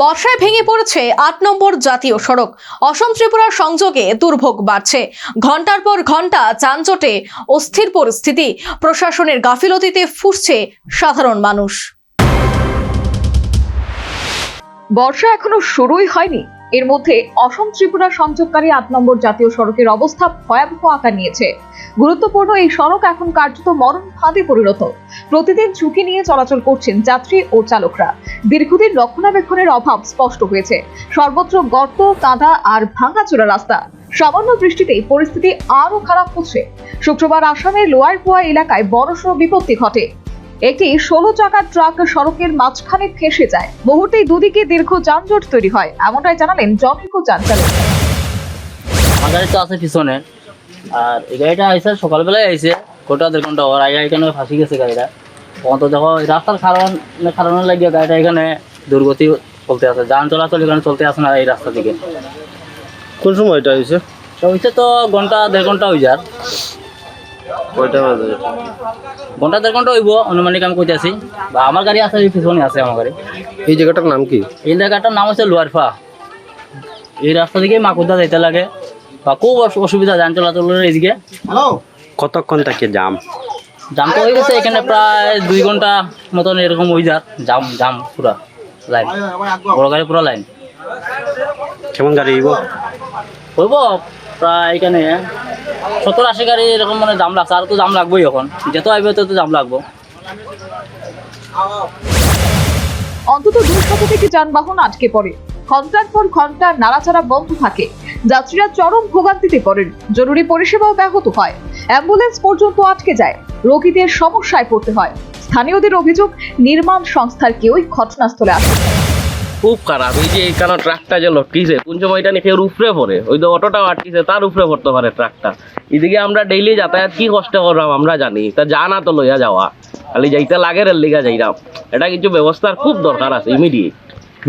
বর্ষায় ভেঙে পড়েছে ৮ নম্বর জাতীয় সড়ক। অসম ত্রিপুরা সংযোগে দুর্ভোগ বাড়ছে। ঘন্টার পর ঘন্টা যানজটে অস্থির পরিস্থিতি। প্রশাসনের গাফিলতিতে ফুঁসছে সাধারণ মানুষ। বর্ষা এখনো শুরুই হয়নি, এর মধ্যে অসম ত্রিপুরা সংযোগকারী ৮ নম্বর জাতীয় সড়কের অবস্থা ভয়াবহ আকার নিয়েছে। গুরুত্বপূর্ণ এই সড়ক এখন কার্যত মরণ ফাঁদে পরিণত। প্রতিদিন ঝুঁকি নিয়ে চলাচল করছেন যাত্রী ও চালকরা। দীর্ঘদিন রক্ষণাবেক্ষণের অভাব স্পষ্ট হয়েছে। সর্বত্র গর্ত, কাদা আর ভাঙাচোরা রাস্তা। সামান্য বৃষ্টিতেই পরিস্থিতি আরো খারাপ হচ্ছে। শুক্রবার আসামের লোয়ারপোয়া এলাকায় বড়সড় বিপত্তি ঘটে। একটি 16 চাকার ট্রাক সড়কের মাঝখানে ফেঁসে যায়। মুহূর্তেই দুদিকে দীর্ঘ যানজট তৈরি হয়, এমনটাই জানালেন জনৈক যান চালক। আমার গাড়ি তো আছে পিছনে, আর এই গাড়িটা আইসে সকালবেলায় আইসে গোটা 1.5 ঘন্টা ওর আগে এখানে ফাঁসি গেছে গাড়িটা। তখন তো দেখো রাস্তার কারণে লাগিয়ে গাড়িটা এখানে দুর্গতি চলতে আছে, যান চলাচল এখানে চলতে আসে না এই রাস্তা দিকে। কোন সময় এটা হয়েছে? হয়েছে তো 1.5 ঘন্টা হয়ে যার। কয়টা বাজে? 1.5 ঘন্টা হইব অনুমানিক, আমি কইতে আছি। বা আমার গাড়ি আছে পিছনে আছে আমার গাড়ি। এই জায়গাটার নাম কি? এই জায়গাটার নাম হচ্ছে লোয়ারপা। এই রাস্তা দিকে মাকুদা যাইতে লাগে বা খুব অসুবিধা যান চলাচলের এইদিকে। কতক্ষণ থেকে জাম? জাম তো হয়ে গেছে এখানে প্রায় 2 ঘন্টা মতন এরকম হয়ে যার। জাম পুরা লাইন, বড় গাড়ি পুরা লাইন। কেমন গাড়ি হইব? হইব প্রায় এখানে 70-80 গাড়ি এরকম মানে জাম লাগছে। আর তো জাম লাগবোই, এখন যেত আইবে তত জাম লাগবো। অন্তত 200 থেকে যানবাহন আটকে পড়ে। ঘন্টার পর ঘন্টা নাড়াচাড়া বন্ধ থাকে। যাত্রীরা চরম ভোগান্তিতে পড়েন। জরুরি পরিষেবাও ব্যাহত হয়। অ্যাম্বুলেন্স পর্যন্ত আটকে যায়। রোগীদের সমস্যায় পড়তে হয়। স্থানীয়দের অভিযোগ, নির্মাণ সংস্থার কেউই ঘটনাস্থলে আসে। খুব খারাপ। এই যে এখানে ট্রাকটা যে লটকিছে, কোন সময় এটা নিয়ে উপরে পড়ে, ওই তো অটোটাও আটকিছে, তার উপরে পড়তে পারে ট্রাকটা। এদিকে আমরা ডেইলি যাতায়াত কি কষ্ট করলাম আমরা জানি, তা জানা তো লইয়া যাওয়া, খালি যাইতে লাগে রেল লিগা যাইরাম। এটা কিছু ব্যবস্থার খুব দরকার আছে ইমিডিয়েট।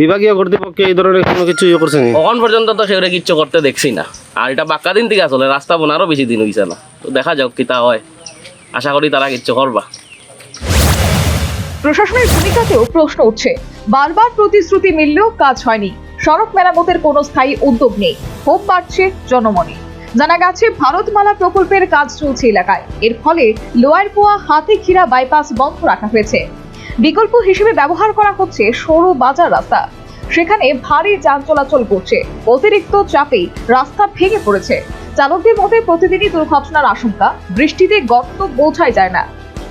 বিভাগীয় কর্তৃপক্ষে এই ধরনের কোনো কিছু ইয়ে করছে? এখন পর্যন্ত তো সেগুলো কিচ্ছু করতে দেখছি না। আর এটা বাক্কা দিন থেকে আসলে রাস্তা বোনারও বেশি দিন হয়েছে না, তো দেখা যাক কিতা হয়। আশা করি তারা কিচ্ছু করবা। প্রশাসনের ভূমিকাতেও প্রশ্ন উঠছে। বারবার প্রতিশ্রুতি মিললেও কাজ হয়নি। সড়ক মেরামতের কোনো স্থায়ী উদ্যোগ নেই। ক্ষোভ বাড়ছে জনমনে। জানা গেছে ভারতমালা প্রকল্পের কাজ চলছে এলাকায়। এর ফলে লোয়ারপোয়া হাতিখিরা বাইপাস বন্ধ রাখা হয়েছে। বিকল্প হিসেবে ব্যবহার করা হচ্ছে সরু বাজার রাস্তা। সেখানে ভারী যান চলাচল করছে। অতিরিক্ত চাপে রাস্তা ভেঙে পড়েছে। চালকদের মধ্যে প্রতিদিনই দুর্ঘটনার আশঙ্কা। বৃষ্টিতে গর্ত বোঝাই যায় না।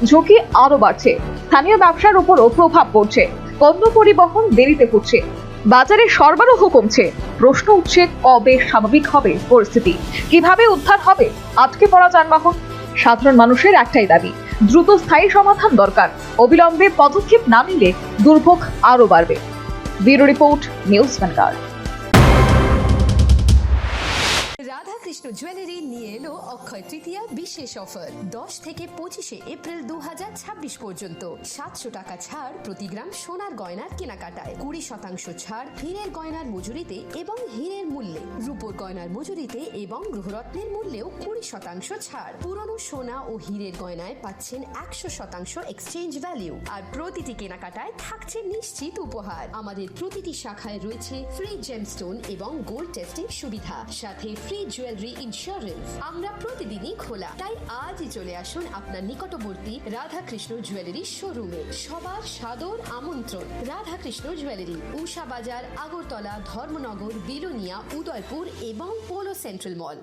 ঝুঁকি আরো বাড়ছে। স্থানীয় ব্যবসার উপরও প্রভাব পড়ছে। পণ্য পরিবহন দেরিতে হচ্ছে। বাজারে সরবরাহ কমছে। প্রশ্ন উঠছে, কবে স্বাভাবিক হবে পরিস্থিতি? কিভাবে উদ্ধার হবে আটকে পড়া যানবাহন? সাধারণ মানুষের একটাই দাবি, দ্রুত স্থায়ী সমাধান দরকার। অবিলম্বে পদক্ষেপ না নিলে দুর্ভোগ আরো বাড়বে। Bureau report, news vanguard. Radha Krishna jewellery নিয়ে এলো অক্ষয় তৃতীয়া বিশেষ অফার। 10 থেকে 25 এপ্রিল 2026 পর্যন্ত 700 টাকা ছাড় প্রতি গ্রাম সোনার গয়নার কেনাকাটায়, 20% ছাড় হীরের গয়নার মজুরিতে এবং হীরের মূল্যে, রূপোর গয়নার মজুরিতে এবং গ্রহরত্নের মূল্যেও 20% ছাড়। পুরনো সোনা ও হীরের গয়নায় পাচ্ছেন 100% এক্সচেঞ্জ ভ্যালিউ। আর প্রতিটি কেনাকাটায় থাকছে নিশ্চিত উপহার। আমাদের প্রতিটি শাখায় রয়েছে ফ্রি জেমস্টোন এবং গোল্ড টেস্টিং সুবিধা, সাথে ফ্রি জুয়েলারি ইন্স্যুরেন্স। আমরা প্রতিদিনই খোলা, তাই আজই চলে আসুন আপনার নিকটবর্তী রাধা কৃষ্ণ জুয়েলারি শোরুমে। সবার সাদর আমন্ত্রণ। রাধা কৃষ্ণ জুয়েলারি, উষা বাজার, আগরতলা, ধর্মনগর, বিলোনিয়া, উদয়পুর এবং পোলো সেন্ট্রাল মল।